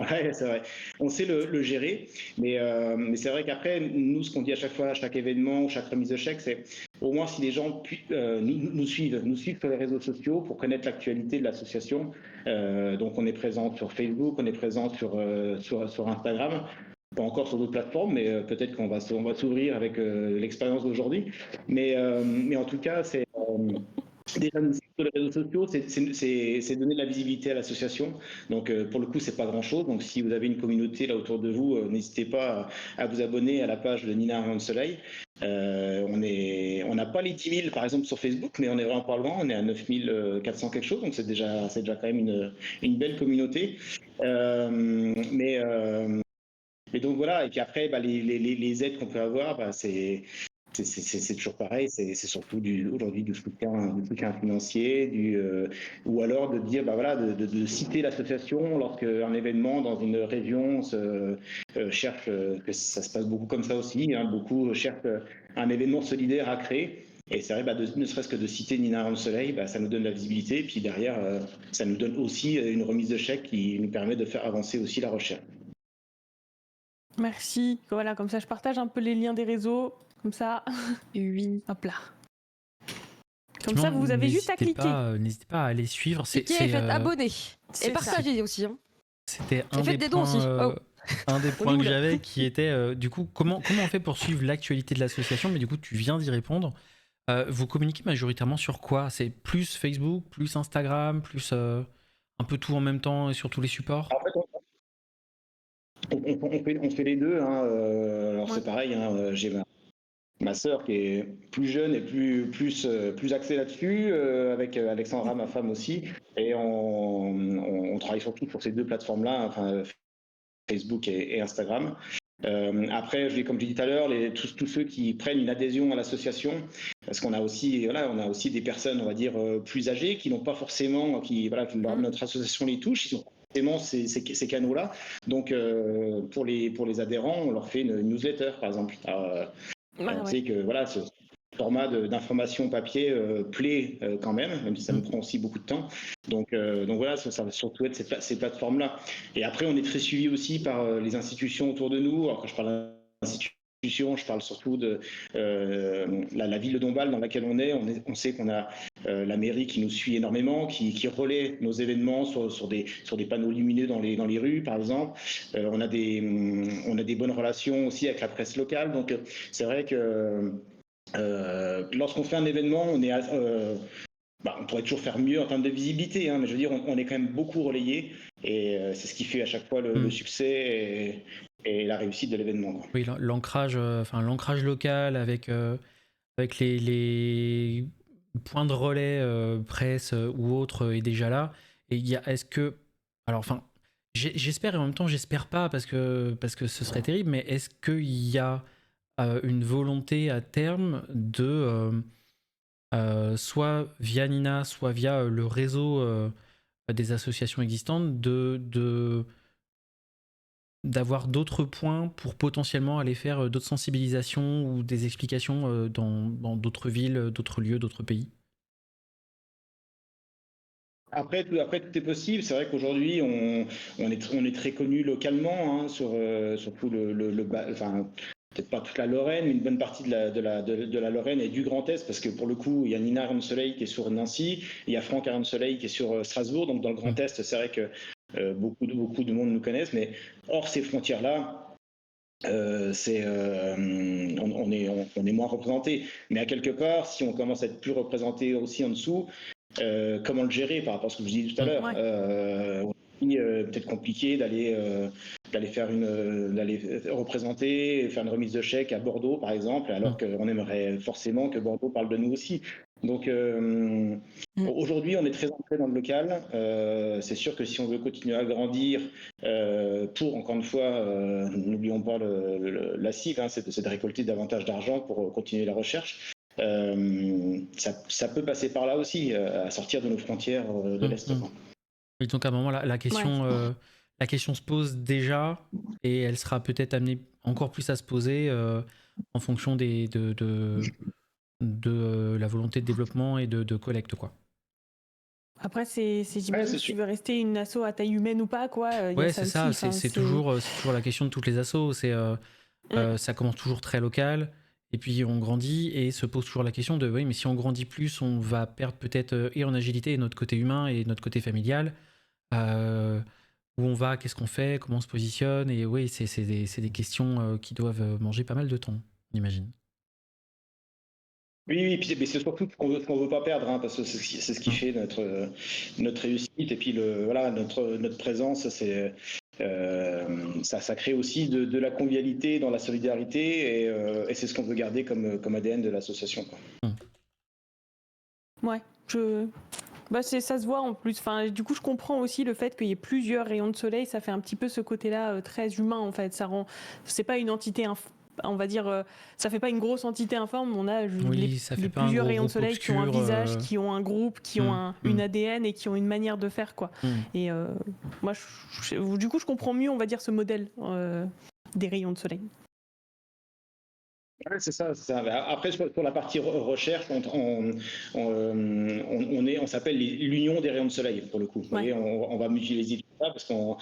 Ouais, c'est vrai. On sait le gérer, mais c'est vrai qu'après, nous, ce qu'on dit à chaque fois, à chaque événement, chaque remise de chèque, c'est au moins si les gens nous suivent sur les réseaux sociaux pour connaître l'actualité de l'association. Donc, on est présent sur Facebook, on est présent sur Instagram. Pas encore sur d'autres plateformes, mais peut-être qu'on va s'ouvrir avec l'expérience d'aujourd'hui. Mais en tout cas, c'est déjà nous sur les réseaux sociaux, c'est donner de la visibilité à l'association. Donc pour le coup, c'est pas grand-chose. Donc si vous avez une communauté là autour de vous, n'hésitez pas à vous abonner à la page de Nina Rayon de Soleil. On n'a pas les 10 000 par exemple sur Facebook, mais on est vraiment pas loin. On est à 9 400 quelque chose, donc c'est déjà quand même une belle communauté. Mais donc voilà, et puis après, les aides qu'on peut avoir, c'est toujours pareil, c'est surtout aujourd'hui du soutien financier, ou alors de dire, de citer l'association lorsqu'un événement dans une région cherche, que ça se passe beaucoup comme ça aussi, hein, beaucoup cherchent un événement solidaire à créer. Et c'est vrai, ne serait-ce que de citer Nina Rayon de Soleil, ça nous donne la visibilité, et puis derrière, ça nous donne aussi une remise de chèque qui nous permet de faire avancer aussi la recherche. Merci. Voilà, comme ça, je partage un peu les liens des réseaux. Comme ça. Oui. Hop là. Comme ça, vous avez juste à cliquer. N'hésitez pas à aller suivre. Faites abonner. Et partagez aussi. Hein. C'était un des points que j'avais qui était, du coup, comment on fait pour suivre l'actualité de l'association? Mais du coup, tu viens d'y répondre. Vous communiquez majoritairement sur quoi? C'est plus Facebook, plus Instagram, plus un peu tout en même temps et sur tous les supports? En fait, on fait les deux. Hein. Alors c'est pareil, hein, j'ai ma sœur qui est plus jeune et plus axée là-dessus, avec Alexandra, ma femme aussi. Et on travaille surtout sur ces deux plateformes-là, enfin, Facebook et Instagram. Après, comme je l'ai dit tout à l'heure, tous ceux qui prennent une adhésion à l'association, parce qu'on a aussi, des personnes, on va dire, plus âgées qui n'ont pas forcément, notre association les touche, ils ont forcément ces canaux-là. Donc, pour les adhérents, on leur fait une newsletter, par exemple. On sait que ce format d'information papier plaît quand même si ça nous prend aussi beaucoup de temps. Donc voilà, ça va surtout être ces plateformes-là. Et après, on est très suivi aussi par les institutions autour de nous. Alors quand je parle d'institutions, je parle surtout de la ville de Dombasle dans laquelle on est. On sait qu'on a la mairie qui nous suit énormément, qui relaie nos événements sur des panneaux lumineux dans les rues, par exemple. On a des bonnes relations aussi avec la presse locale. Donc c'est vrai que lorsqu'on fait un événement, on pourrait toujours faire mieux en termes de visibilité, hein, mais je veux dire, on est quand même beaucoup relayé, et c'est ce qui fait à chaque fois le succès et la réussite de l'événement. Oui, l'ancrage local avec les points de relais presse ou autres est déjà là. Et j'espère et en même temps j'espère pas parce que ce serait terrible, mais est-ce qu'il y a une volonté à terme de soit via Nina, soit via le réseau des associations existantes d'avoir d'autres points pour potentiellement aller faire d'autres sensibilisations ou des explications dans d'autres villes, d'autres lieux, d'autres pays? Après, tout est possible. C'est vrai qu'aujourd'hui, on est très connu localement, hein, surtout enfin, peut-être pas toute la Lorraine, mais une bonne partie de la Lorraine et du Grand Est, parce que pour le coup, il y a Nina Rayon de Soleil qui est sur Nancy, il y a Franck Rayon de Soleil qui est sur Strasbourg. Donc dans le Grand Est, c'est vrai que beaucoup de monde nous connaissent, mais hors ces frontières-là, on est moins représenté. Mais à quelque part, si on commence à être plus représenté aussi en dessous, comment le gérer par rapport à ce que je vous disais tout à l'heure. Peut-être compliqué d'aller représenter, faire une remise de chèque à Bordeaux par exemple, alors qu'on aimerait forcément que Bordeaux parle de nous aussi. Donc aujourd'hui on est très ancré dans le local. C'est sûr que si on veut continuer à grandir, pour encore une fois, n'oublions pas la cible, hein, c'est de récolter davantage d'argent pour continuer la recherche. Ça peut passer par là aussi, à sortir de nos frontières de l'Est. Et donc à un moment, la question se pose déjà, et elle sera peut-être amenée encore plus à se poser en fonction de la volonté de développement et de collecte, quoi. Après, j'imagine si tu veux rester une asso à taille humaine ou pas, quoi. Ouais, c'est ça. C'est toujours la question de toutes les assos. Ça commence toujours très local, et puis on grandit, et se pose toujours la question de oui, mais si on grandit plus, on va perdre peut-être et en agilité et notre côté humain et notre côté familial. Où on va, qu'est-ce qu'on fait, comment on se positionne, et oui, c'est des questions qui doivent manger pas mal de temps, j'imagine. Oui, puis c'est surtout ce qu'on veut pas perdre, hein, parce que c'est ce qui fait notre réussite, et puis notre présence, ça crée aussi de la convivialité dans la solidarité, et c'est ce qu'on veut garder comme ADN de l'association. Ouais, ça se voit en plus. Enfin, du coup, je comprends aussi le fait qu'il y ait plusieurs rayons de soleil. Ça fait un petit peu ce côté-là très humain, en fait. C'est pas une entité, on va dire, ça fait pas une grosse entité informe. On a plusieurs rayons de soleil qui ont un visage, qui ont un groupe, qui ont une ADN et qui ont une manière de faire, quoi. Et moi, du coup, je comprends mieux, on va dire, ce modèle des rayons de soleil. Ouais, c'est ça. Après, sur la partie recherche, on s'appelle l'union des rayons de soleil, pour le coup. Vous voyez, on va mutualiser tout ça parce qu'on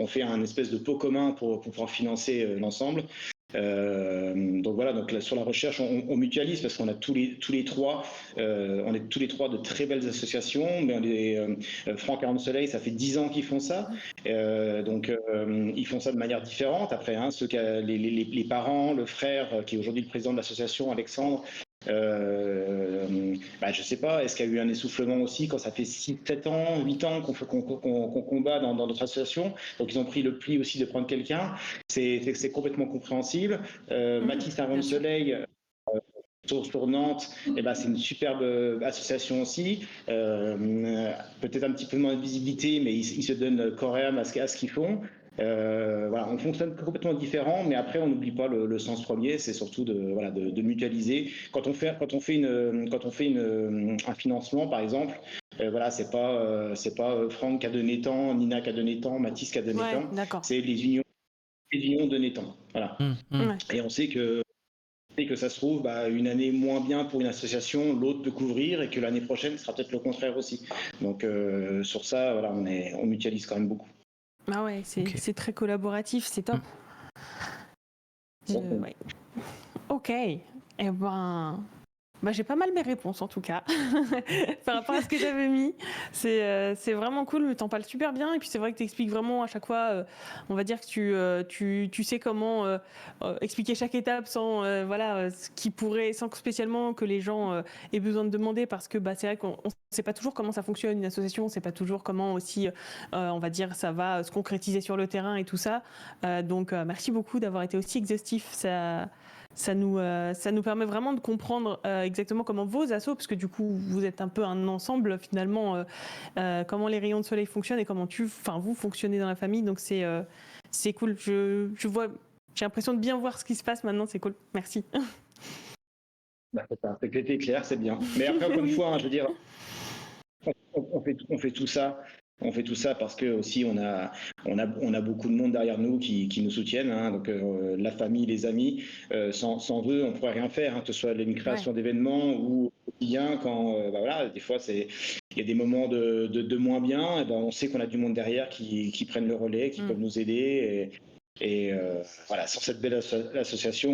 fait un espèce de pot commun pour pouvoir financer l'ensemble. Donc voilà, sur la recherche, on mutualise parce qu'on a tous les trois, on est tous les trois de très belles associations. Mais Franck Rayon de Soleil, ça fait 10 ans qu'ils font ça, donc ils font ça de manière différente. Après, hein, les parents, le frère qui est aujourd'hui le président de l'association, Alexandre. Je sais pas, est-ce qu'il y a eu un essoufflement aussi quand ça fait 6, 7 ans, 8 ans qu'on combat dans notre association, donc ils ont pris le pli aussi de prendre quelqu'un, c'est complètement compréhensible. Mathis Rayon de Soleil sur Nantes, c'est une superbe association aussi, peut-être un petit peu moins de visibilité, mais ils se donnent corps et âme à ce qu'ils font. On fonctionne complètement différent, mais après on n'oublie pas le sens premier, c'est surtout de mutualiser. Quand on fait un financement, par exemple, c'est pas Franck qui a donné tant, Nina qui a donné tant, Mathis qui a donné tant, c'est les unions données tant. Voilà. Et on sait que ça se trouve, une année moins bien pour une association, l'autre peut couvrir, et que l'année prochaine sera peut-être le contraire aussi. Donc sur ça, on mutualise quand même beaucoup. Ah ouais, c'est très collaboratif, c'est top. Ok, j'ai pas mal mes réponses en tout cas par rapport à ce que j'avais mis. C'est vraiment cool, mais t'en parles super bien, et puis c'est vrai que t'expliques vraiment à chaque fois, on va dire que tu sais comment expliquer chaque étape sans ce qui pourrait, sans spécialement que les gens aient besoin de demander, parce que c'est vrai qu'on sait pas toujours comment ça fonctionne une association, on sait pas toujours comment aussi on va dire ça va se concrétiser sur le terrain et tout ça. Donc merci beaucoup d'avoir été aussi exhaustif. ça nous permet vraiment de comprendre exactement comment vos assos, parce que du coup vous êtes un peu un ensemble finalement, comment les rayons de soleil fonctionnent et comment vous fonctionnez dans la famille. Donc c'est cool. J'ai l'impression de bien voir ce qui se passe maintenant. C'est cool. Merci. C'est que l'été est clair, c'est bien. Mais après, encore une fois, je veux dire, on fait tout ça. On fait tout ça parce que aussi on a beaucoup de monde derrière nous qui nous soutiennent. Donc la famille, les amis, sans eux, on pourrait rien faire. Que ce soit une création d'événements ou au quotidien, quand voilà, des fois il y a des moments de moins bien. Et on sait qu'on a du monde derrière qui prennent le relais, qui peuvent nous aider. Et voilà, sans cette belle association,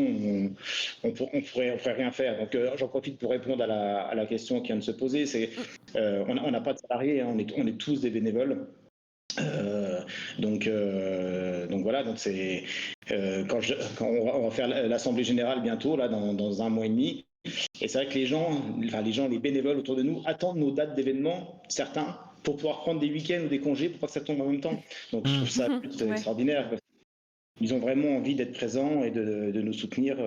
on pourrait rien faire. Donc j'en profite pour répondre à la question qui vient de se poser. On n'a pas de salariés, on est tous des bénévoles. Donc voilà, donc c'est quand on va faire l'assemblée générale bientôt là dans 1 mois et demi. Et c'est vrai que les bénévoles autour de nous attendent nos dates d'événements, certains, pour pouvoir prendre des week-ends ou des congés pour pas que ça tombe en même temps. Donc je trouve ça extraordinaire. Ils ont vraiment envie d'être présents et de nous soutenir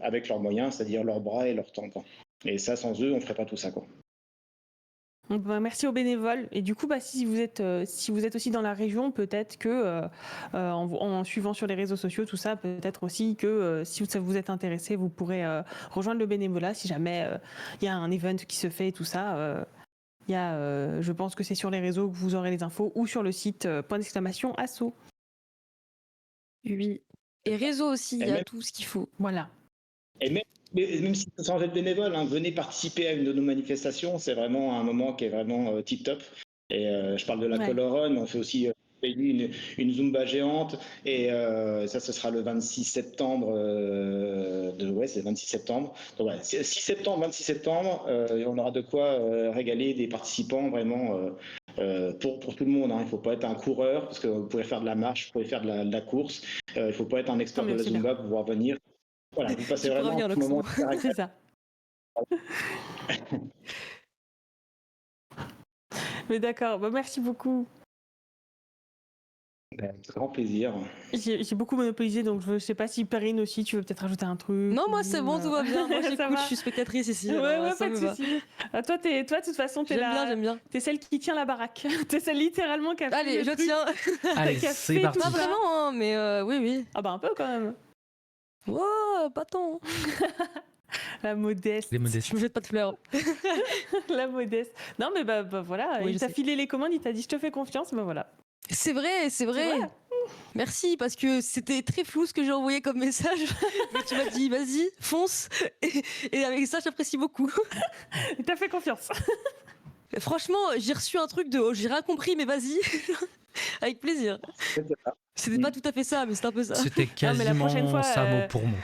avec leurs moyens, c'est-à-dire leurs bras et leur temps. Et ça, sans eux, on ne ferait pas tout ça. Merci aux bénévoles. Et du coup, si vous êtes aussi dans la région, peut-être que en suivant sur les réseaux sociaux, tout ça, peut-être aussi que si ça vous êtes intéressé, vous pourrez rejoindre le bénévolat si jamais il y a un event qui se fait et tout ça. Je pense que c'est sur les réseaux que vous aurez les infos ou sur le site !asso. Oui. Et réseau aussi, il y a tout ce qu'il faut. Voilà. Et même si sans être bénévole, venez participer à une de nos manifestations. C'est vraiment un moment qui est vraiment tip-top. Et je parle de la Colorone, on fait aussi une Zumba géante. Et ça, ce sera le 26 septembre. C'est le 26 septembre. Donc, 6 septembre, 26 septembre, on aura de quoi régaler des participants vraiment pour tout le monde. Il ne faut pas être un coureur, parce que vous pouvez faire de la marche, vous pouvez faire de la course. Il ne faut pas être un expert de la Zumba pour pouvoir venir. Voilà, vous passez vraiment un moment. C'est ça. Mais d'accord, merci beaucoup. Grand plaisir. J'ai beaucoup monopolisé, donc je ne sais pas si Perrine aussi, tu veux peut-être rajouter un truc. Non, moi c'est bon, tout va bien. Moi j'écoute, je suis spectatrice ici. Ouais, pas de soucis. Toi, de toute façon, j'aime bien. T'es celle qui tient la baraque. T'es celle littéralement qui a fait. Allez, je tiens. Allez, c'est parti. Pas vraiment, mais oui. Ah un peu quand même. Wow, pas tant. La modeste. Les modestes. Je me jette pas de fleurs. La modeste. Non, mais voilà, oui, il t'a filé les commandes, il t'a dit je te fais confiance, voilà. C'est vrai. Merci, parce que c'était très flou ce que j'ai envoyé comme message. Mais tu m'as dit, vas-y, fonce. Et avec ça, j'apprécie beaucoup. Il t'a fait confiance. Franchement, j'ai reçu un truc de j'ai rien compris, mais vas-y. Avec plaisir. C'était pas tout à fait ça, mais c'est un peu ça. C'était quasiment ça mot pour mot.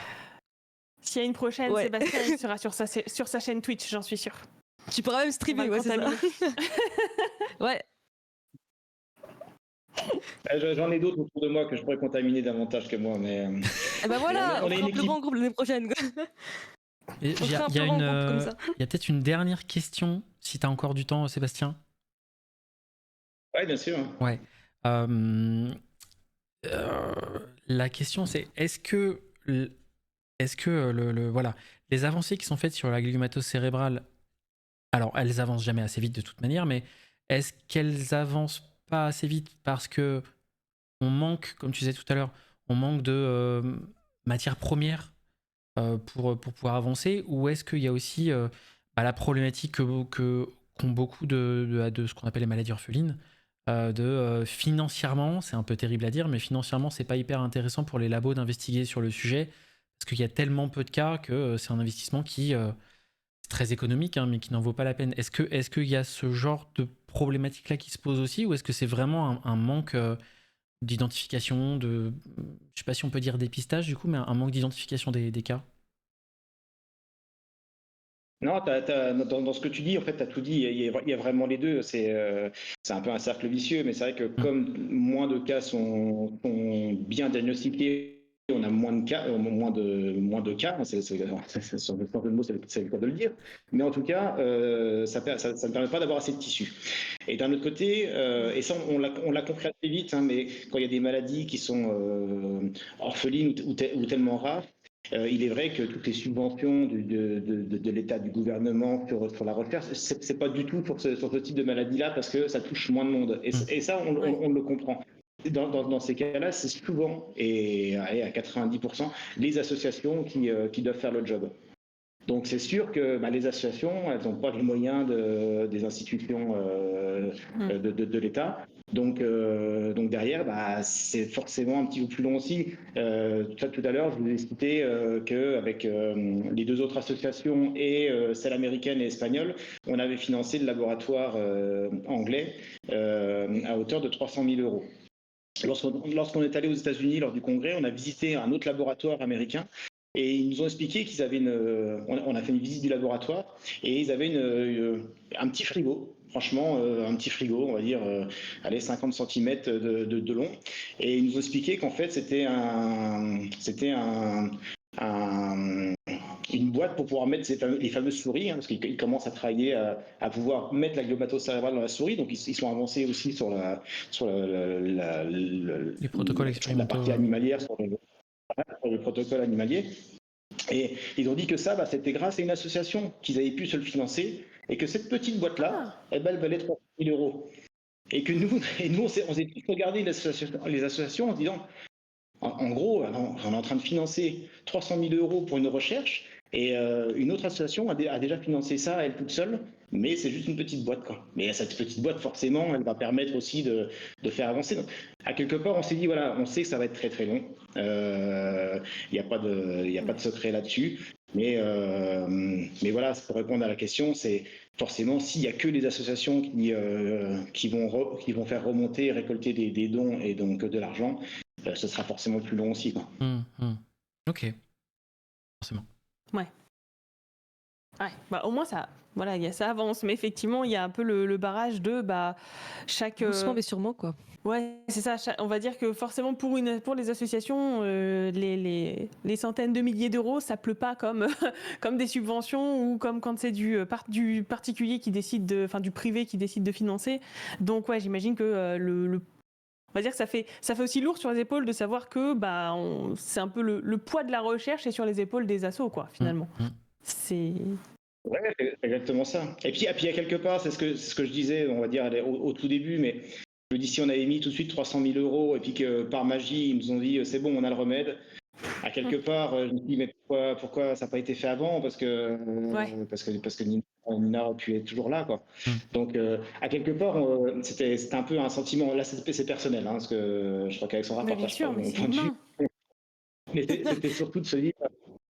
S'il y a une prochaine, Sébastien il sera sur sa chaîne Twitch, j'en suis sûre. Tu pourras même streamer, c'est ça. Ouais. J'en ai d'autres autour de moi que je pourrais contaminer davantage que moi, mais. Voilà, on est un plus grand groupe l'année prochaine. Il y a peut-être une dernière question, si tu as encore du temps, Sébastien. Oui, bien sûr. Ouais. La question, c'est est-ce que les avancées qui sont faites sur la gliomatose cérébrale, alors elles avancent jamais assez vite de toute manière, mais est-ce qu'elles avancent pas assez vite parce que on manque, comme tu disais tout à l'heure, on manque de matières premières pour pouvoir avancer, ou est-ce qu'il y a aussi la problématique qu'ont beaucoup de ce qu'on appelle les maladies orphelines, financièrement, c'est un peu terrible à dire, mais financièrement c'est pas hyper intéressant pour les labos d'investiguer sur le sujet, parce qu'il y a tellement peu de cas que c'est un investissement qui est très économique, mais qui n'en vaut pas la peine. Est-ce qu'il y a ce genre de problématique là qui se pose aussi, ou est-ce que c'est vraiment un manque d'identification, je sais pas si on peut dire dépistage du coup, mais un manque d'identification des cas? Non, dans ce que tu dis, en fait, tu as tout dit. Il y a vraiment les deux. C'est un peu un cercle vicieux, mais c'est vrai que comme moins de cas sont bien diagnostiqués, on a moins de cas. C'est le mot, c'est le cas de le dire. Mais en tout cas, ça ne permet pas d'avoir assez de tissus. Et d'un autre côté, et ça, on l'a compris assez vite, mais quand il y a des maladies qui sont orphelines ou tellement rares, Il est vrai que toutes les subventions de l'État, du gouvernement sur la recherche, c'est pas du tout sur ce type de maladie-là parce que ça touche moins de monde. Et ça, on le comprend. Dans ces cas-là, c'est souvent, et à 90%, les associations qui doivent faire le job. Donc c'est sûr que les associations, elles n'ont pas les moyens des institutions de l'État. Donc derrière, c'est forcément un petit peu plus long aussi. Tout à l'heure, je vous ai cité qu'avec les deux autres associations et celle américaine et espagnole, on avait financé le laboratoire anglais à hauteur de 300 000 euros. Lorsqu'on est allé aux États-Unis lors du congrès, on a visité un autre laboratoire américain. Et ils nous ont expliqué qu'ils avaient on a fait une visite du laboratoire et ils avaient un petit frigo, franchement, un petit frigo, on va dire, 50 cm de long. Et ils nous ont expliqué qu'en fait, c'était une boîte pour pouvoir mettre les fameuses souris, parce qu'ils commencent à travailler à pouvoir mettre la gliomatocérébrale dans la souris. Donc, ils sont avancés aussi sur les protocoles expérimentaux. La partie animalière, sur le protocole animalier. Et ils ont dit que ça, c'était grâce à une association qu'ils avaient pu se le financer et que cette petite boîte-là, elle valait 3 000 euros. Et que nous on s'est tous regardé les associations en se disant, en gros, on est en train de financer 300 000 euros pour une recherche et une autre association a déjà financé ça, elle toute seule, mais c'est juste une petite boîte, quoi. Mais cette petite boîte, forcément, elle va permettre aussi de faire avancer. Donc, à quelque part, on s'est dit, voilà, on sait que ça va être très très long. Il n'y a pas de secret là-dessus. Mais voilà, pour répondre à la question, c'est forcément s'il n'y a que les associations qui vont faire remonter et récolter des dons et donc de l'argent, ce sera forcément plus long aussi, quoi. Ok. Forcément. Ouais. Au moins ça avance, mais effectivement il y a un peu le barrage de chaque. Doucement mais sûrement, quoi. Ouais, c'est ça. On va dire que forcément pour les associations, les centaines de milliers d'euros, ça pleut pas comme des subventions ou comme quand c'est du particulier qui décide du privé qui décide de financer. Donc ouais, j'imagine que on va dire que ça fait aussi lourd sur les épaules de savoir que c'est un peu le poids de la recherche est sur les épaules des assos, quoi, finalement. C'est exactement ça. Et puis à quelque part, c'est ce que je disais, on va dire au tout début, mais je me dis si on avait mis tout de suite 300 000 euros et puis que par magie ils nous ont dit c'est bon, on a le remède. À quelque part, je me dis mais pourquoi ça n'a pas été fait avant, parce que Nina aurait pu être toujours là, quoi. Donc à quelque part, c'était un peu un sentiment. Là, c'est personnel, parce que je crois qu'Alexandra partage pas mon point de vue. Mais c'était surtout de se dire.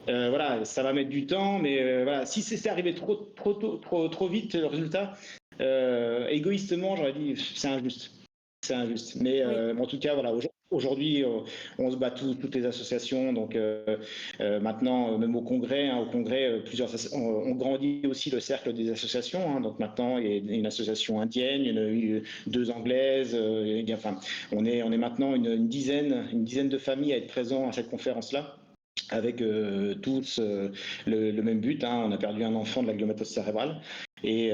Voilà, ça va mettre du temps, mais voilà, si c'est arrivé trop vite, le résultat, égoïstement, j'aurais dit c'est injuste. Mais en tout cas, voilà, aujourd'hui, on se bat toutes les associations. Donc maintenant, même au Congrès, on grandit aussi le cercle des associations. Donc maintenant, il y a une association indienne, il y en a eu 2 anglaises. On est maintenant une dizaine de familles à être présents à cette conférence-là, avec tous le même but. On a perdu un enfant de la gliomatose cérébrale et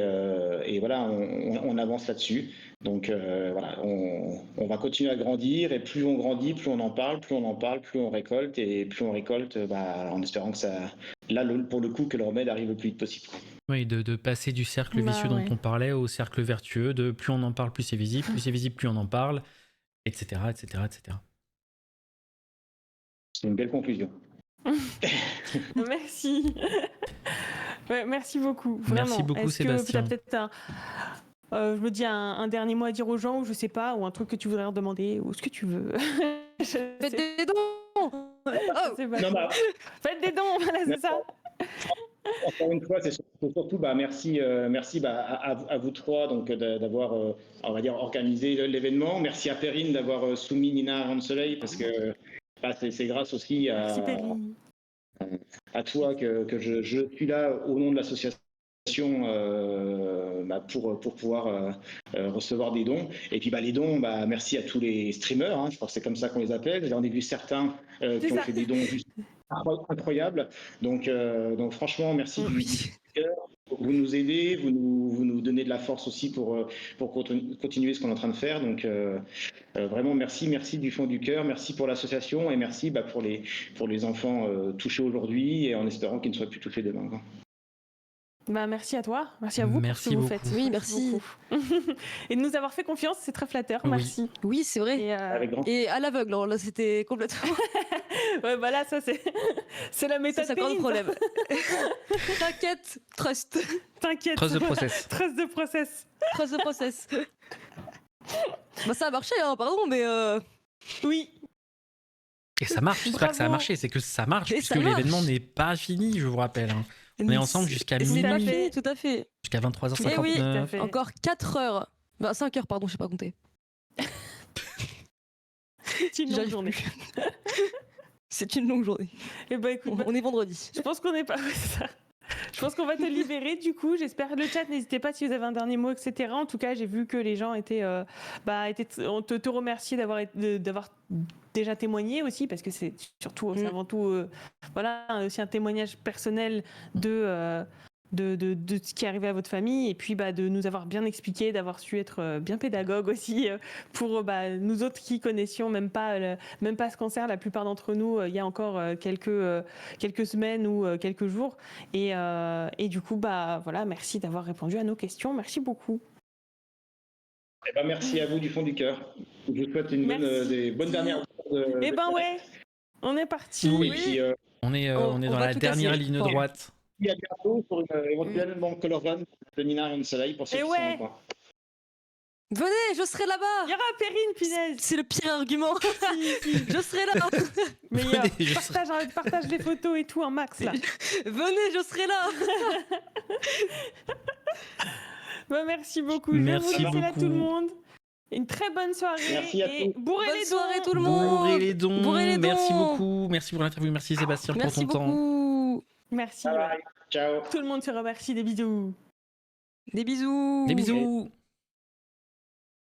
voilà, on avance là-dessus. Donc voilà, on va continuer à grandir, et plus on grandit, plus on en parle, plus on récolte, et plus on récolte, en espérant que ça, là pour le coup, que le remède arrive le plus vite possible. Oui, de passer du cercle vicieux dont on parlait au cercle vertueux, de plus on en parle, plus c'est visible, plus on en parle, etc., etc., etc. C'est une belle conclusion. Merci. Ouais, merci beaucoup. Vraiment. Merci beaucoup, Sébastien. Peut-être je me dis un dernier mot à dire aux gens, ou je sais pas, ou un truc que tu voudrais leur demander, ou ce que tu veux. Faites des dons. Faites des dons, voilà, c'est ça. Encore une fois, c'est surtout merci à vous trois donc d'avoir on va dire organisé l'événement. Merci à Perrine d'avoir soumis Nina à Rayon de Soleil, parce que c'est grâce aussi à toi que je suis là au nom de l'association pour pouvoir recevoir des dons. Et puis les dons, merci à tous les streamers, je crois que c'est comme ça qu'on les appelle. J'en ai vu certains qui ont fait des dons juste incroyables. Donc franchement, merci du cœur. vous nous aidez, vous nous donnez de la force aussi pour continuer ce qu'on est en train de faire. Donc vraiment merci du fond du cœur, merci pour l'association et merci pour les enfants touchés aujourd'hui et en espérant qu'ils ne soient plus touchés demain. Merci à toi, merci à vous merci pour ce que vous beaucoup. faites. Oui, merci. Et de nous avoir fait confiance, c'est très flatteur, merci. Oui, c'est vrai. Et à l'aveugle, là c'était complètement... Ouais, là ça c'est la méthode. C'est encore le problème. T'inquiète, trust. T'inquiète. Trust the process. Trust the process. Trust the process. Ça a marché, hein, pardon, mais... Oui. Et ça marche, c'est pas que ça a marché, c'est que ça marche, puisque l'événement n'est pas fini, je vous rappelle. Hein. On est ensemble jusqu'à minuit. Tout à fait. Jusqu'à 23h59. Oui, encore 4 heures. 5 heures, pardon, je sais pas compter. C'est une longue journée. C'est une longue journée. Et écoute, on est vendredi. Je pense qu'on est pas... Je pense qu'on va te libérer du coup. J'espère le chat. N'hésitez pas si vous avez un dernier mot, etc. En tout cas, j'ai vu que les gens étaient... on te remercie d'avoir déjà témoigné aussi, parce que c'est surtout, c'est avant tout, aussi un témoignage personnel de ce qui est arrivé à votre famille, et puis de nous avoir bien expliqué, d'avoir su être bien pédagogue aussi pour nous autres qui connaissions même pas ce cancer. La plupart d'entre nous, il y a encore quelques semaines ou quelques jours, et du coup merci d'avoir répondu à nos questions. Merci beaucoup. Merci à vous du fond du cœur. Je vous souhaite des bonnes dernières. On est parti. Oui. Puis, on est dans la dernière ligne droite. À bientôt pour une éventuellement Color Run de Nina Rayon de Soleil pour ceux qui sont quoi. Venez, je serai là-bas. Il y aura Perrine, punaise. C'est le pire argument. Je serai là. Mais partage les photos et tout, un max là. Venez, je serai là. Merci beaucoup. Merci je vais vous laisser beaucoup. là tout le monde. Une très bonne soirée. Merci à tous. Bourrez les dons. Soirée tout le monde. Bourrez les dons. Merci beaucoup. Merci pour l'interview. Merci Sébastien pour ton temps. Merci. Bye. Ciao. Tout le monde se remercie. Des bisous. Des bisous. Des bisous.